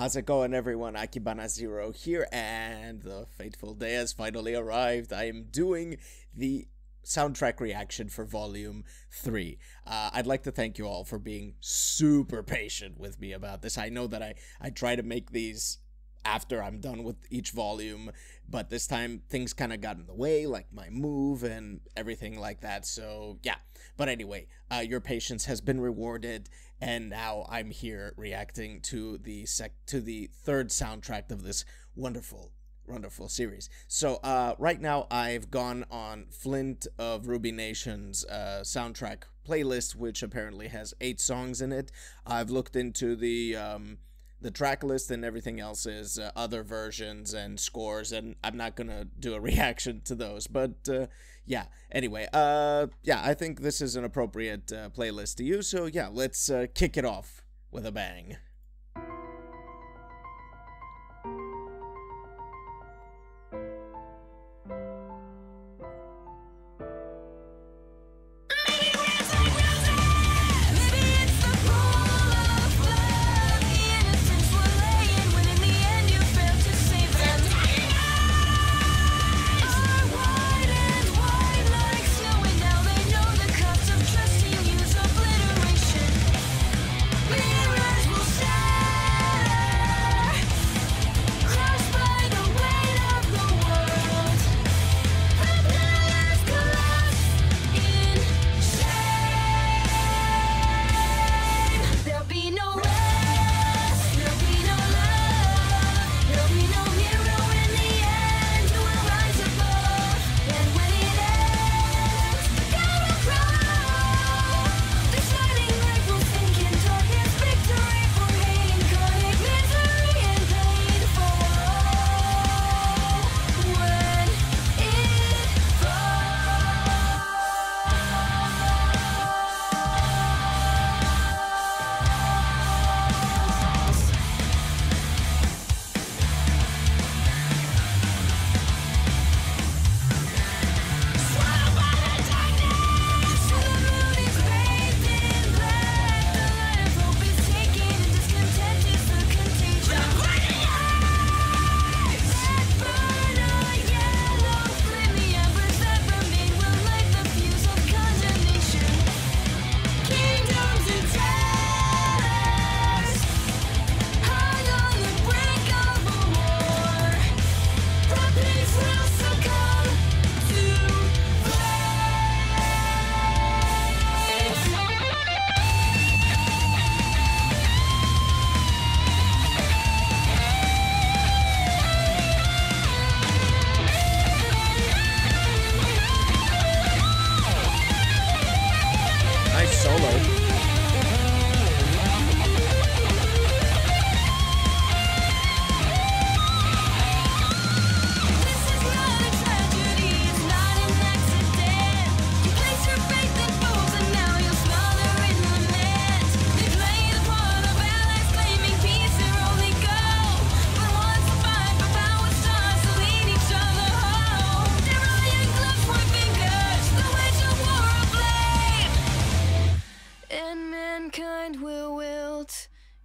How's it going, everyone? AkibanaZero here, and the fateful day has finally arrived. I am doing the soundtrack reaction for Volume 3. I'd like to thank you all for being super patient with me about this. I know that I try to make these after I'm done with each volume, but this time things kind of got in the way, like my move and everything like that, so yeah. But anyway, your patience has been rewarded, and now I'm here reacting to the third soundtrack of this wonderful series. So right now I've gone on Flint of RWBY Nation's soundtrack playlist, which apparently has 8 songs in it. I've looked into the track list, and everything else is other versions and scores, and I'm not gonna do a reaction to those, but yeah. Anyway, yeah, I think this is an appropriate playlist to use, so yeah, let's kick it off with a bang.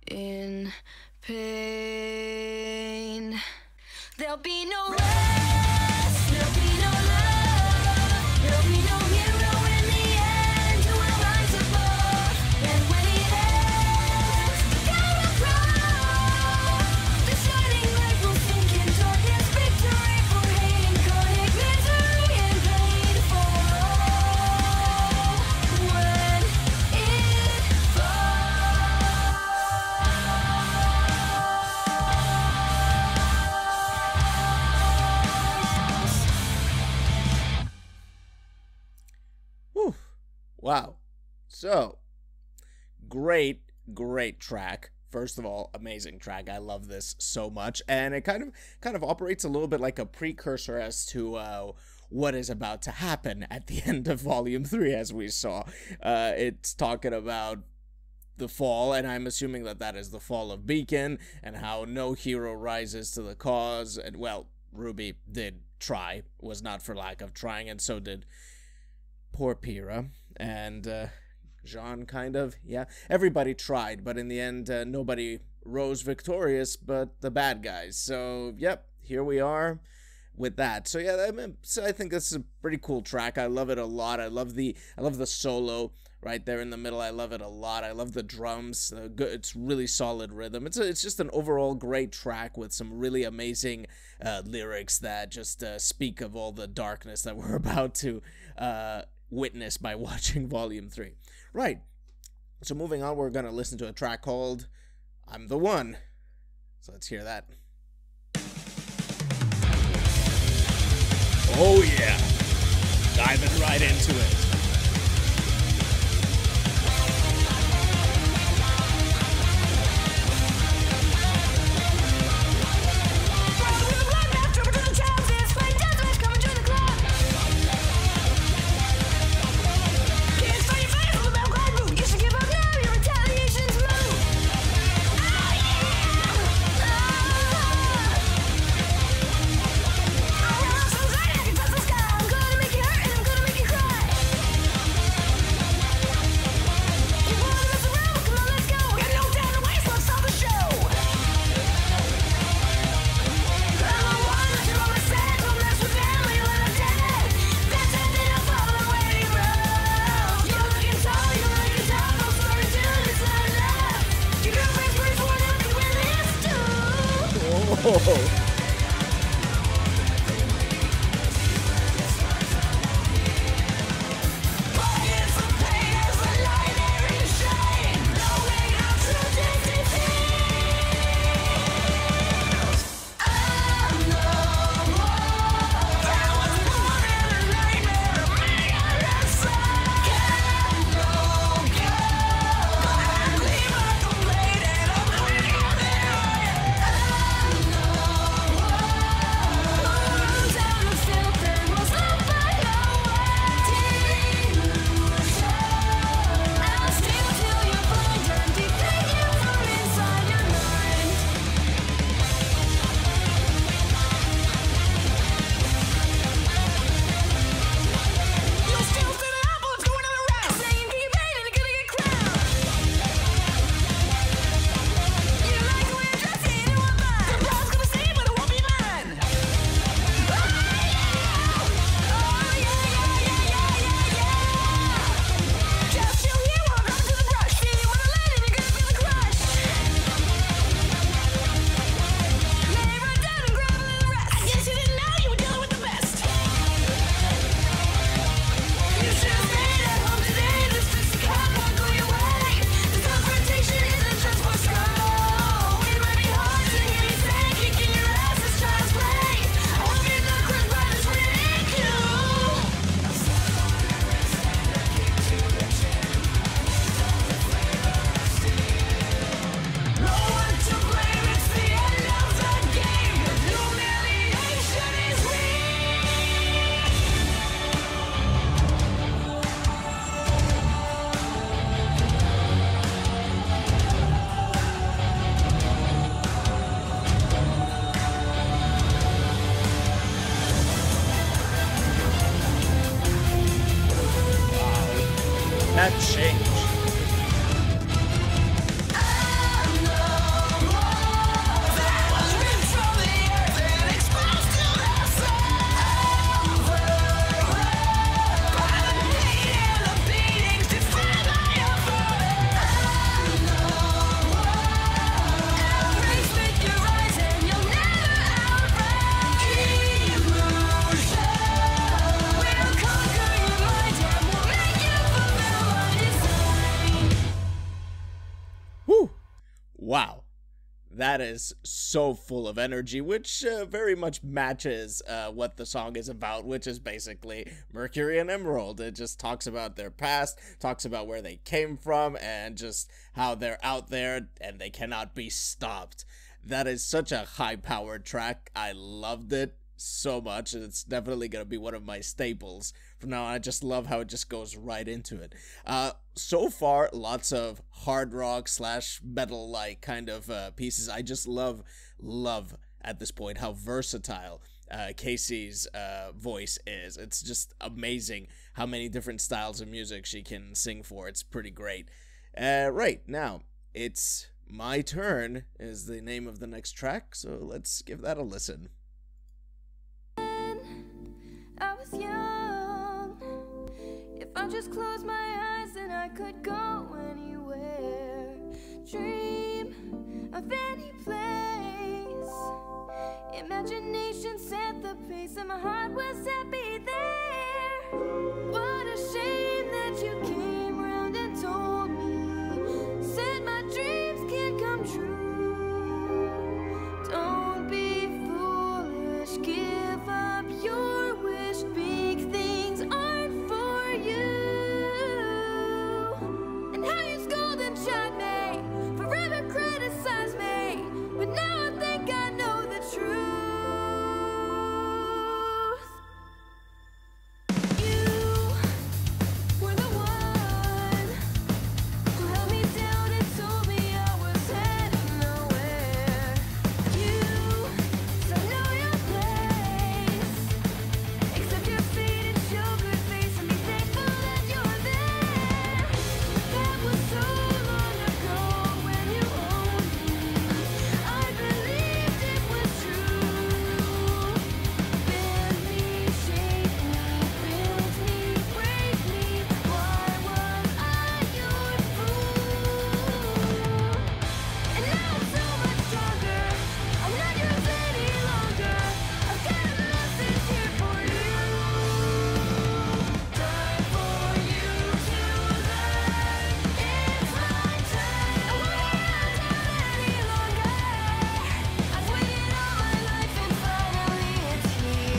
In pain, there'll be no rest, there'll be no love, there'll be no hero in the end who will rise above. And when it ends, gotta cry. The shining light will sink in darkness, victory for hate, incarnate misery and pain for all. When it falls. Wow. So, great track. First of all, amazing track. I love this so much, and it kind of operates a little bit like a precursor as to what is about to happen at the end of Volume 3, as we saw. It's talking about the fall, and I'm assuming that is the fall of Beacon, and how no hero rises to the cause, and well, RWBY did try, was not for lack of trying, and so did poor Pyrrha, and Jean, kind of, yeah. Everybody tried, but in the end, nobody rose victorious, but the bad guys. So, yep, here we are with that. So yeah, I think this is a pretty cool track. I love it a lot. I love the solo right there in the middle. I love it a lot. I love the drums. It's really solid rhythm. It's just an overall great track with some really amazing lyrics that just speak of all the darkness that we're about to witness by watching Volume 3. Right. So moving on, we're gonna listen to a track called "I'm the One." So let's hear that. Oh yeah, diving right into it. That change. Wow, that is so full of energy, which very much matches what the song is about, which is basically Mercury and Emerald. It just talks about their past, talks about where they came from, and just how they're out there and they cannot be stopped. That is such a high-powered track. I loved it so much. It's definitely going to be one of my staples from now on. I just love how it just goes right into it. So far, lots of hard rock / metal like kind of pieces. I just love at this point how versatile Casey's voice is. It's just amazing how many different styles of music she can sing for. It's pretty great. Right now, it's My Turn is the name of the next track, so let's give that a listen. I was young. If I just close my eyes, then I could go anywhere. Dream of any place. Imagination set the pace, and my heart was happy there. What a shame that you came round and told me, said my dreams can't come true. Don't be foolish, give up your wish. Big things aren't for you. And how you scold and chide me, forever criticize me, but now I think I know the truth. You were the one who held me down and told me I was heading nowhere. You said know your place, accept your fate and show good face, and be thankful that you're there. That was so long ago when you owned me. I believed it was true. Bend me, shape me, build me, break me. Why was I your fool? And now I'm so much stronger. I'm not yours any longer. I've got a message here for you. Time for you to learn. It's my turn. I won't hold out any longer. I've waited all my life and finally it's here.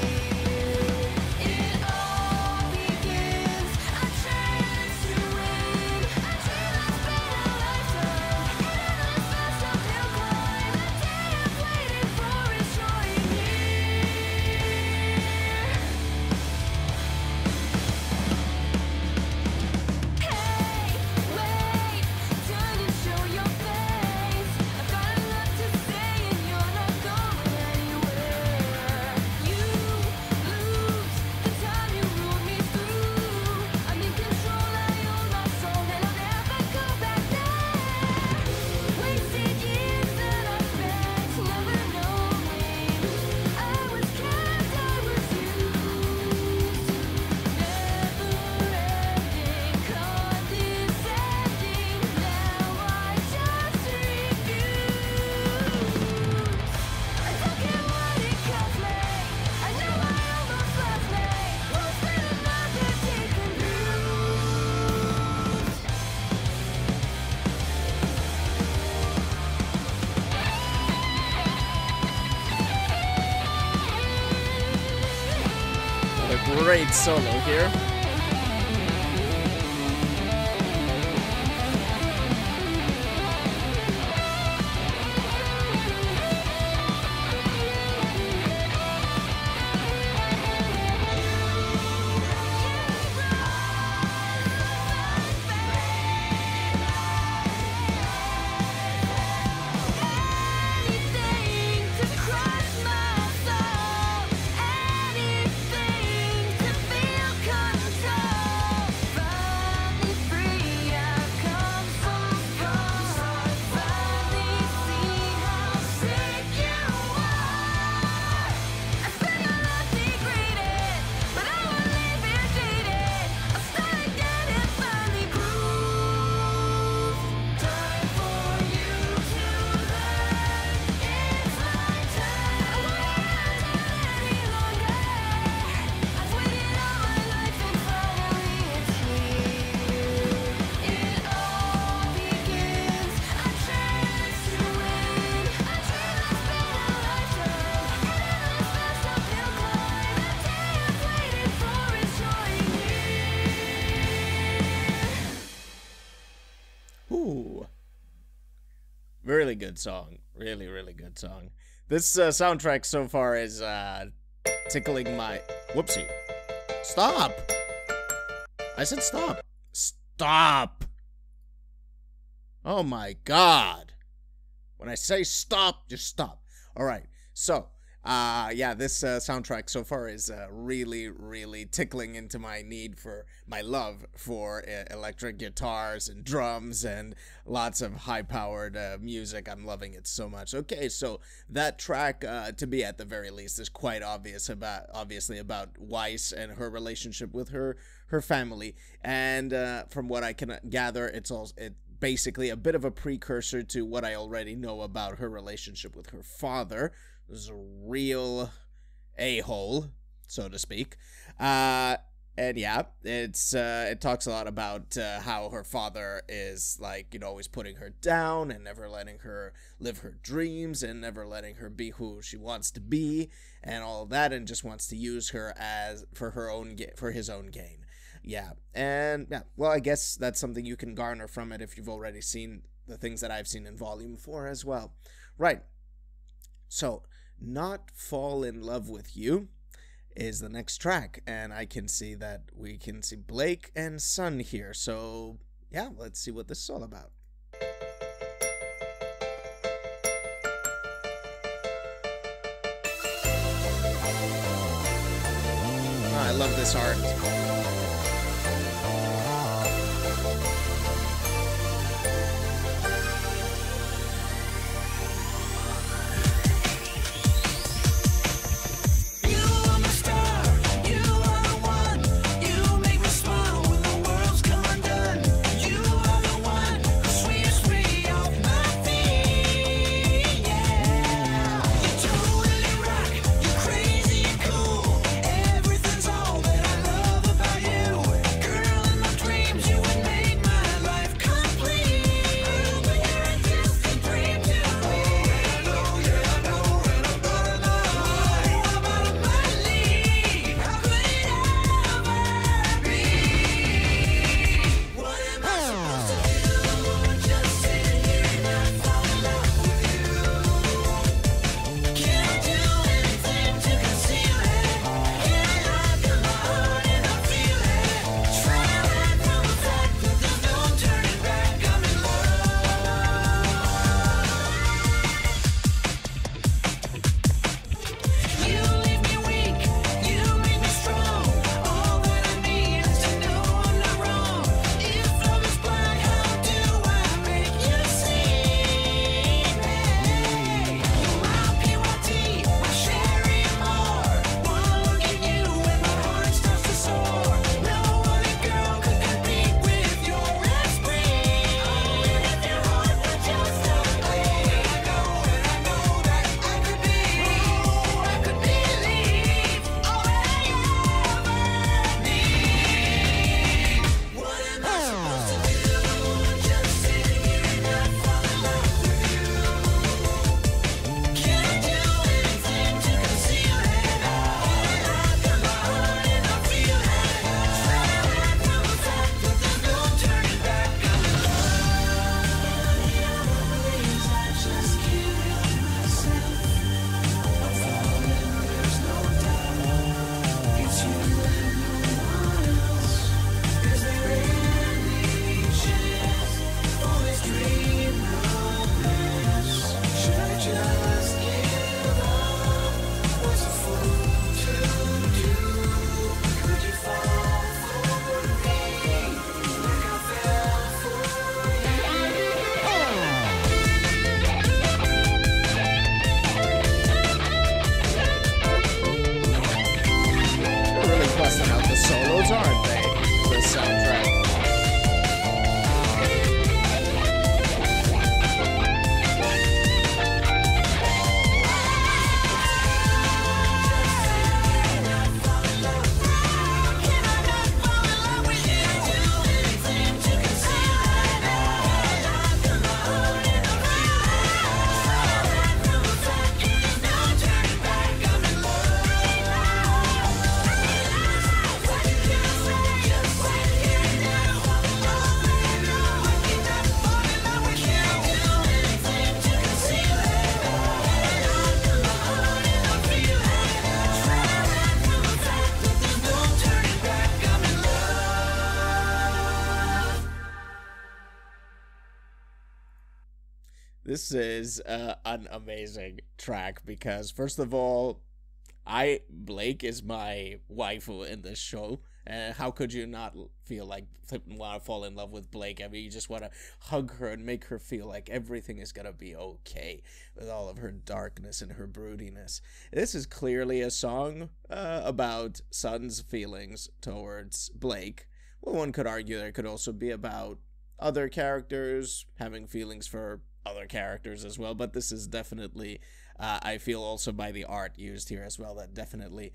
It all begins. A chance to win. A dream that's been a lifetime. And endless fast uphill climb. The day I've waited for is drawing near. Hey, wait, turn and show your face. I've got a lot to say and you're not going anywhere. You lose the time you ruled me through. I'm in control, I own my soul, and I'll never go back there. Wasted years that I spent never knowing. I was kept, I was used. Never ending, condescending. Now I just refuse. I don't care what it costs me. I know I almost lost me. Won't spend another day confused. What a great solo here. Anything to crush my soul, anything to feel control. Finally free, I've come so far. Finally see how sick you are. I spent my life degraded, but I won't leave here jaded. I'll start again and finally prove. Time for you to learn. It's my turn. I won't hold out any longer. I've waited all my life and finally it's here. It all begins. A chance to win. A dream that's been a lifetime. An endless fast uphill climb. The day I've waited for is drawing near. Ooh. Really good song. Really, really good song. This soundtrack so far is tickling my... Whoopsie. Stop! I said stop. Stop! Oh my god. When I say stop, just stop. Alright, so, Yeah, this soundtrack so far is really, really tickling into my love for electric guitars and drums and lots of high-powered music. I'm loving it so much. Okay, so that track, to me at the very least, is quite obviously about Weiss and her relationship with her family. And from what I can gather, it's basically a bit of a precursor to what I already know about her relationship with her father. This is a real a-hole, so to speak. And yeah, it talks a lot about how her father is, like, you know, always putting her down and never letting her live her dreams and never letting her be who she wants to be and all of that, and just wants to use her for his own gain. Yeah, and yeah, well, I guess that's something you can garner from it if you've already seen the things that I've seen in Volume 4 as well. Right. So, Not Fall in Love with You is the next track, and I can see that we can see Blake and Sun here. So, yeah, let's see what this is all about. Oh, I love this art. this is an amazing track because, first of all, Blake is my waifu in this show. How could you not feel like want to fall in love with Blake? I mean, you just want to hug her and make her feel like everything is gonna be okay with all of her darkness and her broodiness. This is clearly a song about Sun's feelings towards Blake. Well, one could argue that it could also be about other characters having feelings for other characters as well, but this is definitely, I feel also by the art used here as well, that definitely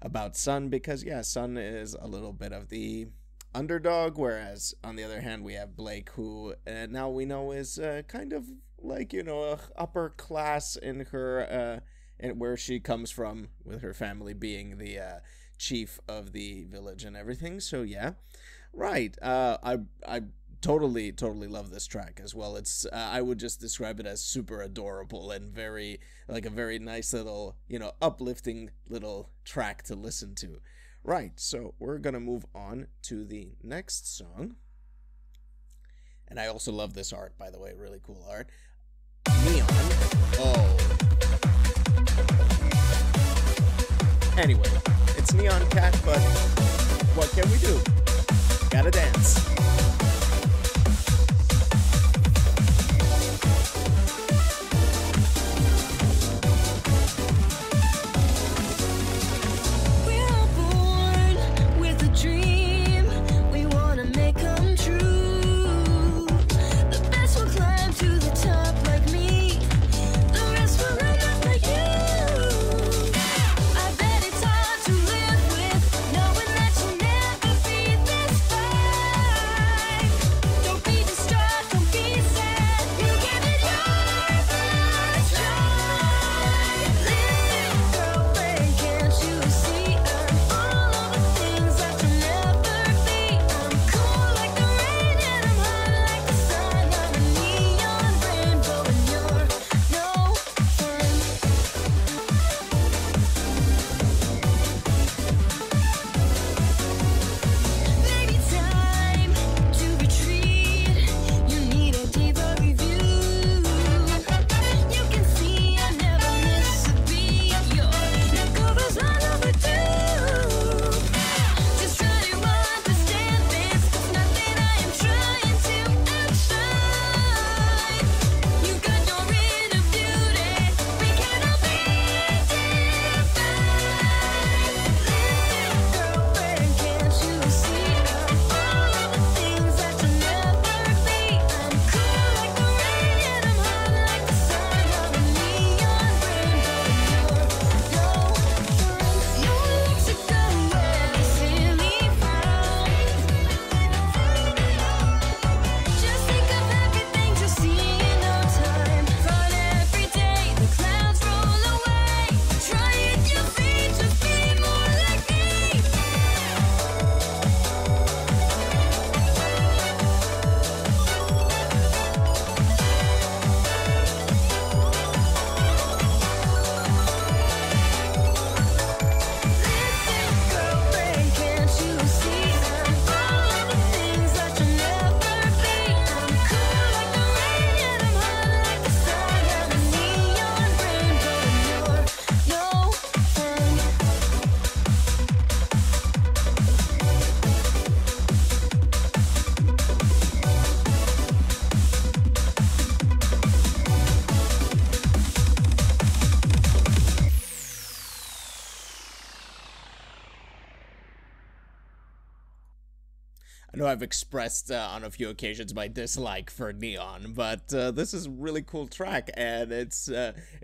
about Sun, because yeah, Sun is a little bit of the underdog, whereas on the other hand we have Blake, who now we know is kind of like, you know, upper class in her and where she comes from, with her family being the chief of the village and everything. So yeah, right. I totally love this track as well. It's I would just describe it as super adorable and very, like, a very nice little, you know, uplifting little track to listen to. Right, so we're gonna move on to the next song. And I also love this art, by the way, really cool art. Neon. Oh. Anyway, it's Neon Cat, but what can we do? Gotta dance. I know I've expressed on a few occasions my dislike for Neon, but this is a really cool track, and it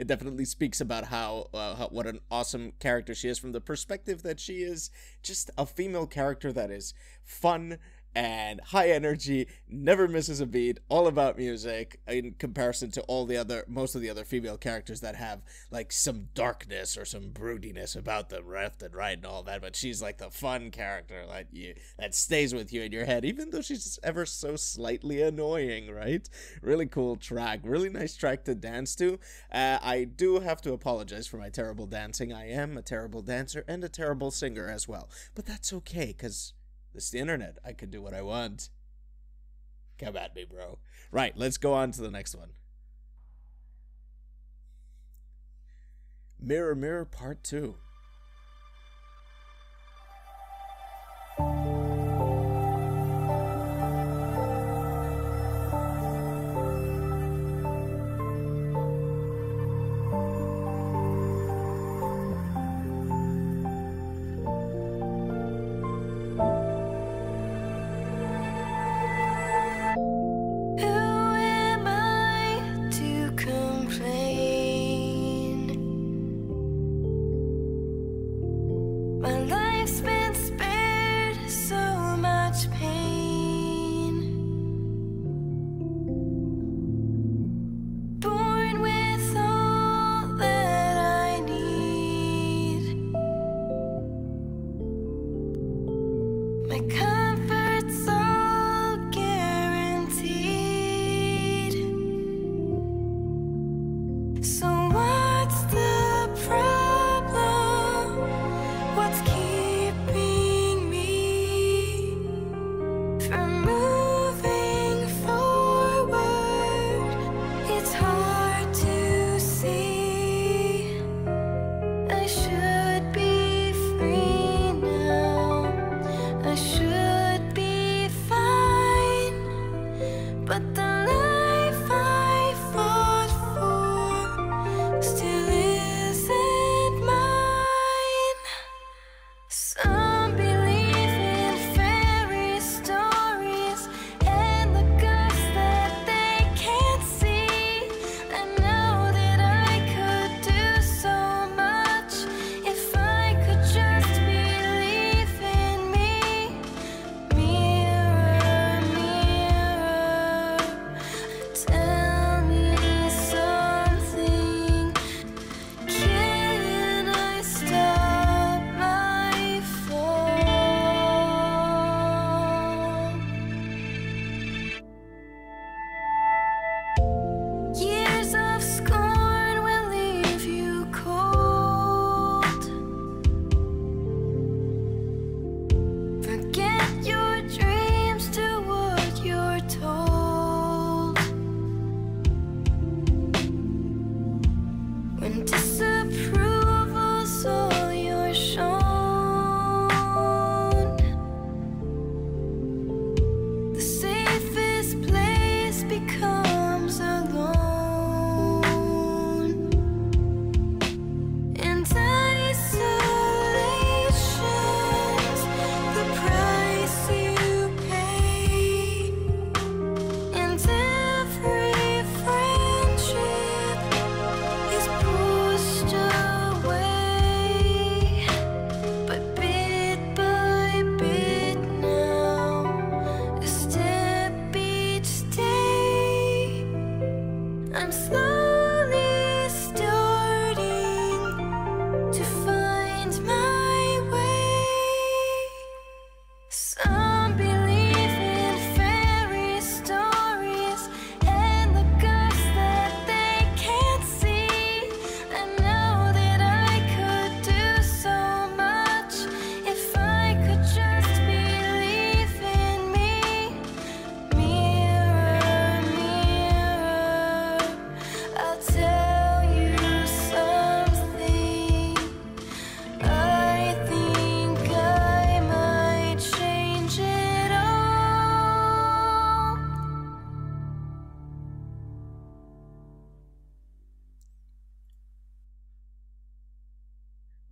definitely speaks about how what an awesome character she is, from the perspective that she is just a female character that is fun and high energy, never misses a beat, all about music, in comparison to most of the other female characters that have like some darkness or some broodiness about them left and right and all that. But she's like the fun character that stays with you in your head, even though she's ever so slightly annoying, right? Really cool track, really nice track to dance to. I do have to apologize for my terrible dancing. I am a terrible dancer and a terrible singer as well, but that's okay, because it's the internet. I can do what I want. Come at me, bro. Right, let's go on to the next one. Mirror Mirror Part 2.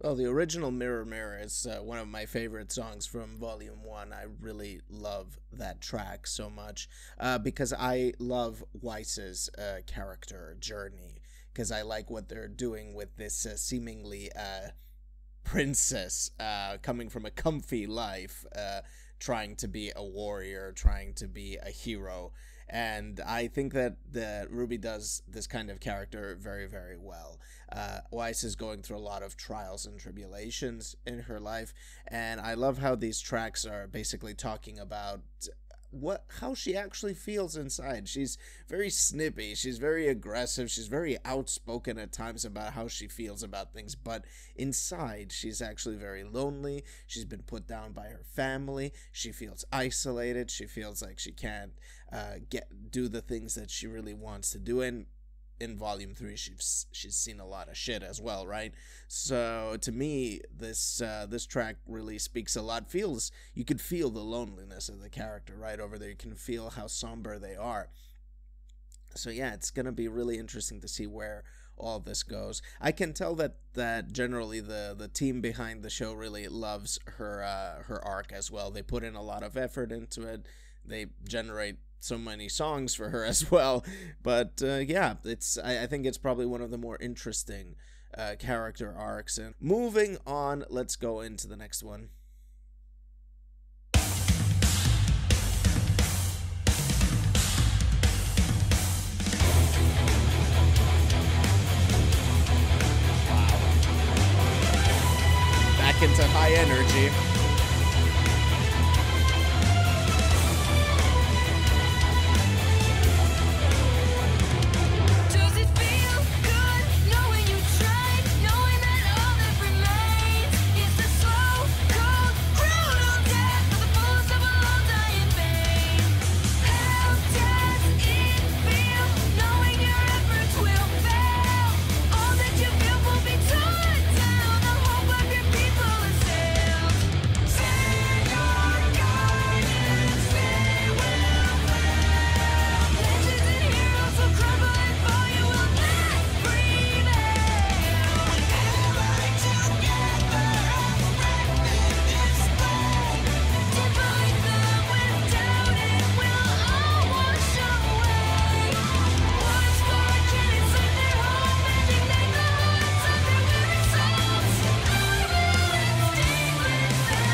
Well, the original Mirror Mirror is one of my favorite songs from Volume 1. I really love that track so much because I love Weiss's character journey, because I like what they're doing with this seemingly princess coming from a comfy life, trying to be a warrior, trying to be a hero. And I think that RWBY does this kind of character very, very well. Weiss is going through a lot of trials and tribulations in her life, and I love how these tracks are basically talking about how she actually feels inside. She's very snippy, she's very aggressive, she's very outspoken at times about how she feels about things, but inside she's actually very lonely. She's been put down by her family, she feels isolated, she feels like she can't do the things that she really wants to do, and in Volume 3 she's seen a lot of shit as well, right? So to me, this track really speaks a lot. You could feel the loneliness of the character right over there. You can feel how somber they are. So yeah, it's gonna be really interesting to see where all this goes. I can tell that generally the team behind the show really loves her arc as well. They put in a lot of effort into it. They generate so many songs for her as well. But yeah, I think it's probably one of the more interesting character arcs. And moving on, let's go into the next one. Back into high energy. Does it feel good knowing you tried, knowing that all that remains is the slow, cold, brutal death of the bullets of a long-dying vein? How does it feel knowing your efforts will fail? All that you feel will be torn down, the hope of your people assailed. Send your guidance, they will fail. Legends and heroes will crumble and fall, you will not prevail. Allied together, erected display. Divide them with doubt, it will all wash away. Wars for cannons like their home, and ignite the hearts of their very souls. I will extinguish their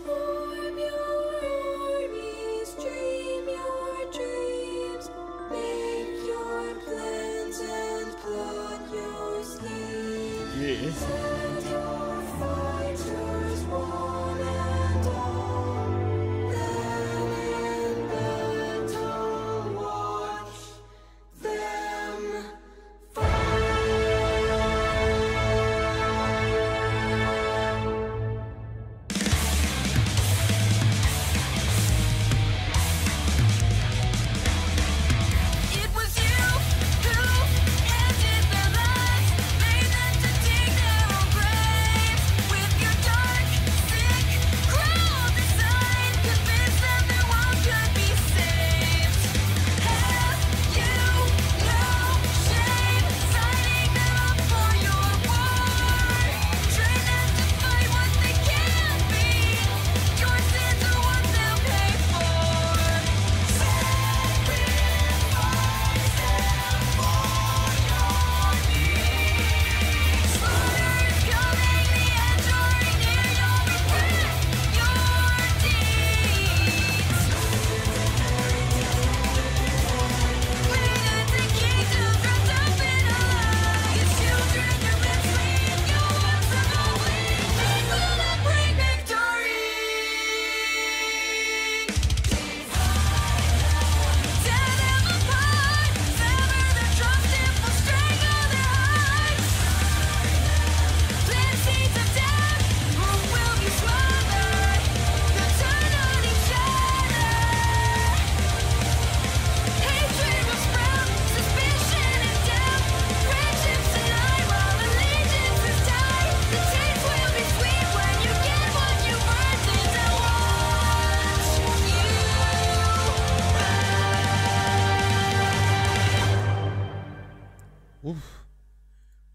Form your armies, dream your dreams, make your plans and plot your schemes. Set your fighters one and all, then in battle watch them fall. It was you who ended their lives, made them to dig their own graves. With your dark, sick, cruel design, convinced them their world could be saved. Have you no shame, signing them up for your war? Train them to fight what they can't be. Your sins are what they'll pay for.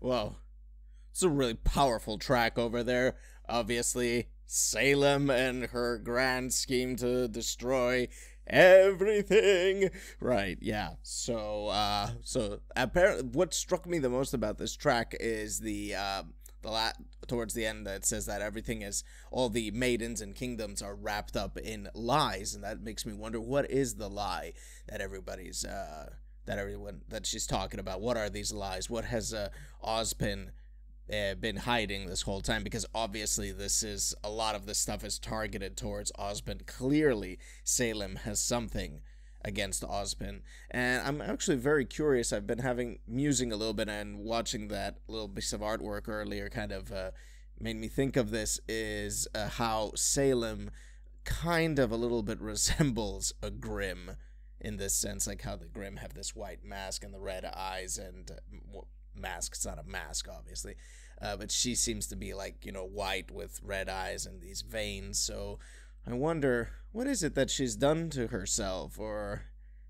Whoa. It's a really powerful track over there. Obviously, Salem and her grand scheme to destroy everything. Right, yeah. So apparently what struck me the most about this track is towards the end that says that everything is, all the maidens and kingdoms are wrapped up in lies, and that makes me wonder, what is the lie that that she's talking about? What are these lies? What has Ozpin been hiding this whole time? Because obviously a lot of this stuff is targeted towards Ozpin. Clearly Salem has something against Ozpin. And I'm actually very curious. I've been musing a little bit, and watching that little piece of artwork earlier kind of made me think of this, is how Salem kind of a little bit resembles a Grimm in this sense, like how the Grimm have this white mask and the red eyes, and mask, it's not a mask obviously, but she seems to be like, you know, white with red eyes and these veins. So I wonder, what is it that she's done to herself, or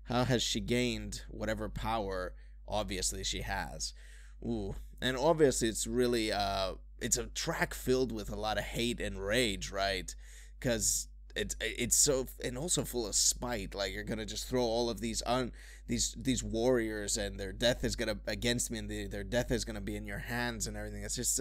how has she gained whatever power obviously she has? Ooh, and obviously it's really it's a track filled with a lot of hate and rage, right? Because it's so, and also full of spite. Like, you're gonna just throw all of these these warriors, and their death is gonna against me, and their death is gonna be in your hands and everything. It's just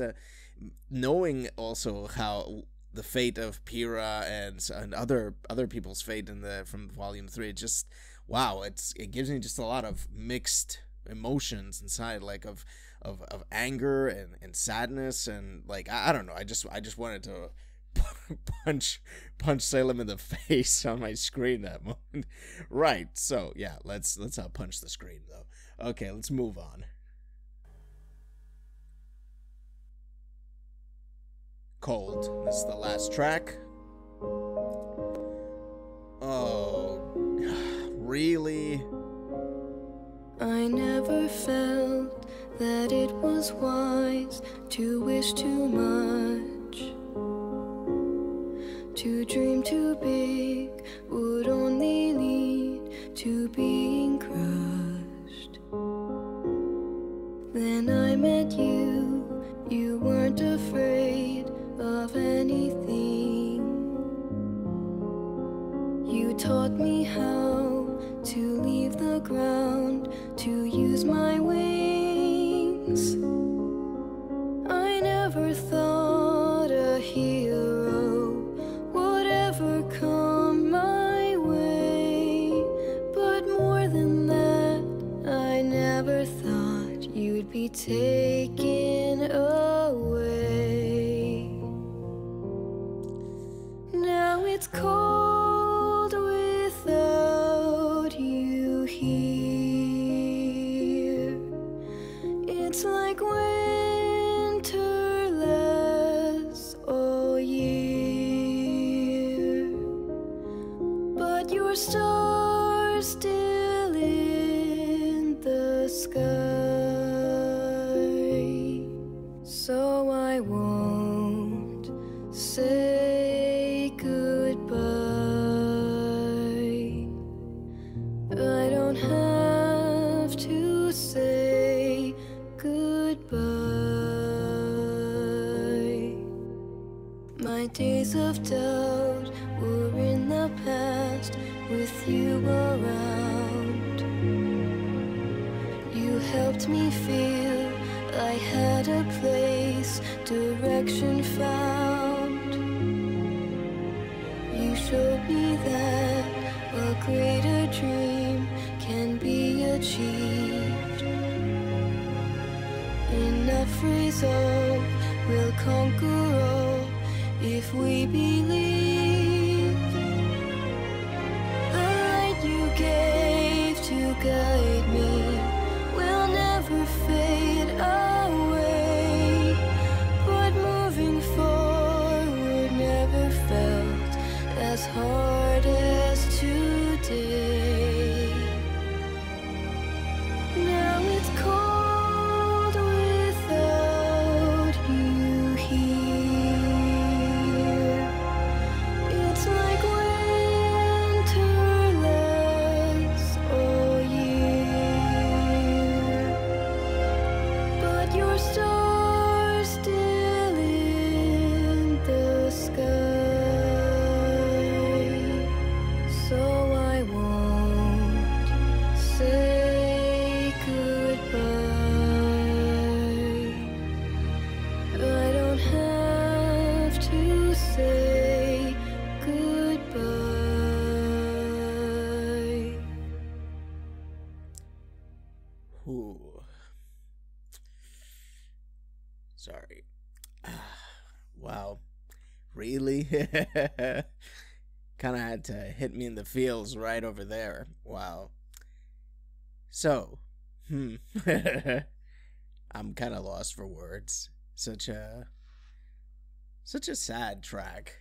knowing also how the fate of Pyrrha and other people's fate from Volume 3. Just wow, it gives me just a lot of mixed emotions inside, like of anger and sadness, and like I don't know. I just wanted to punch Salem in the face on my screen that moment. Right, so yeah, let's punch the screen though. Okay, let's move on. Cold. This is the last track. Oh, really? I never felt that it was wise to wish too much. To dream too big would only lead to being crushed. Then I met you, you weren't afraid of anything. You taught me how to leave the ground, to use my wings. I never thought a hero would ever come my way, but more than that, I never thought you'd be taken away. Now it's cold without you here. It's like winter lasts all year, but your star's still in the sky. So I won't say goodbye. I don't have to say goodbye. My days of doubt were in the past with you around. You helped me feel I had a place, direction found. You showed me that a greater dream can be achieved. Enough resolve will conquer all if we believe. The light you gave to guide me will never fade away, but moving forward never felt as hard as today. Now it's cold without you here. It's like winter lasts all year, but your star's still in the sky. So I won't say goodbye. I don't have to say goodbye. Ooh. Sorry. Wow. Really? kind of had to hit me in the feels right over there. Wow. So, I'm kind of lost for words. Such a sad track.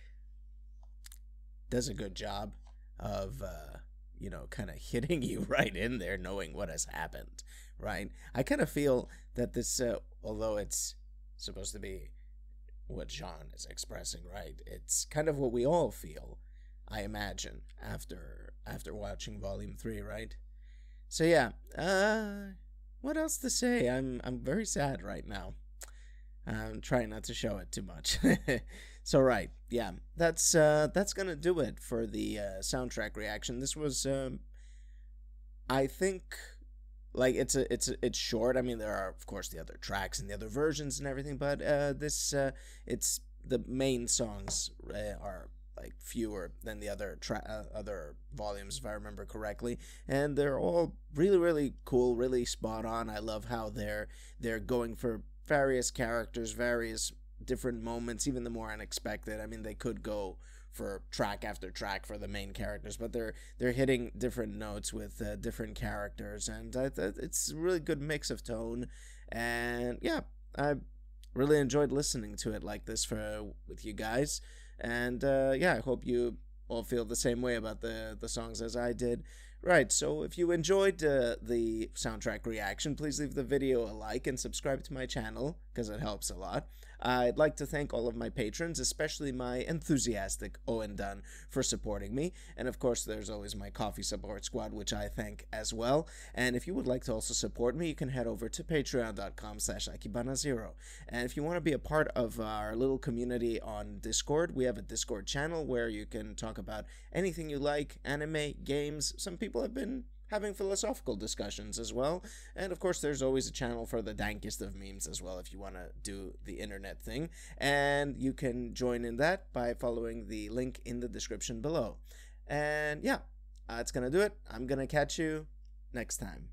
Does a good job of, kind of hitting you right in there, knowing what has happened, right? I kind of feel that this, although it's supposed to be what Jean is expressing, right? It's kind of what we all feel, I imagine, after watching Volume 3, right? So yeah, what else to say? I'm very sad right now. I'm trying not to show it too much. So right, yeah, that's gonna do it for the soundtrack reaction. This was, I think, like it's short. I mean, there are of course the other tracks and the other versions and everything, but it's the main songs are like fewer than the other other volumes, if I remember correctly, and they're all really, really cool, really spot on. I love how they're going for various characters, various different moments, even the more unexpected. I mean, they could go for track after track for the main characters, but they're hitting different notes with different characters, and it's a really good mix of tone. And yeah, I really enjoyed listening to it like this with you guys. And yeah, I hope you all feel the same way about the songs as I did. Right, so if you enjoyed the soundtrack reaction, please leave the video a like and subscribe to my channel, because it helps a lot. I'd like to thank all of my patrons, especially my enthusiastic Owen Dunn, for supporting me. And of course, there's always my coffee support squad, which I thank as well. And if you would like to also support me, you can head over to patreon.com/AkibanaZero. And if you want to be a part of our little community on Discord, we have a Discord channel where you can talk about anything you like, anime, games. Some people have been having philosophical discussions as well. And of course, there's always a channel for the dankest of memes as well if you want to do the internet thing. And you can join in that by following the link in the description below. And yeah, that's going to do it. I'm going to catch you next time.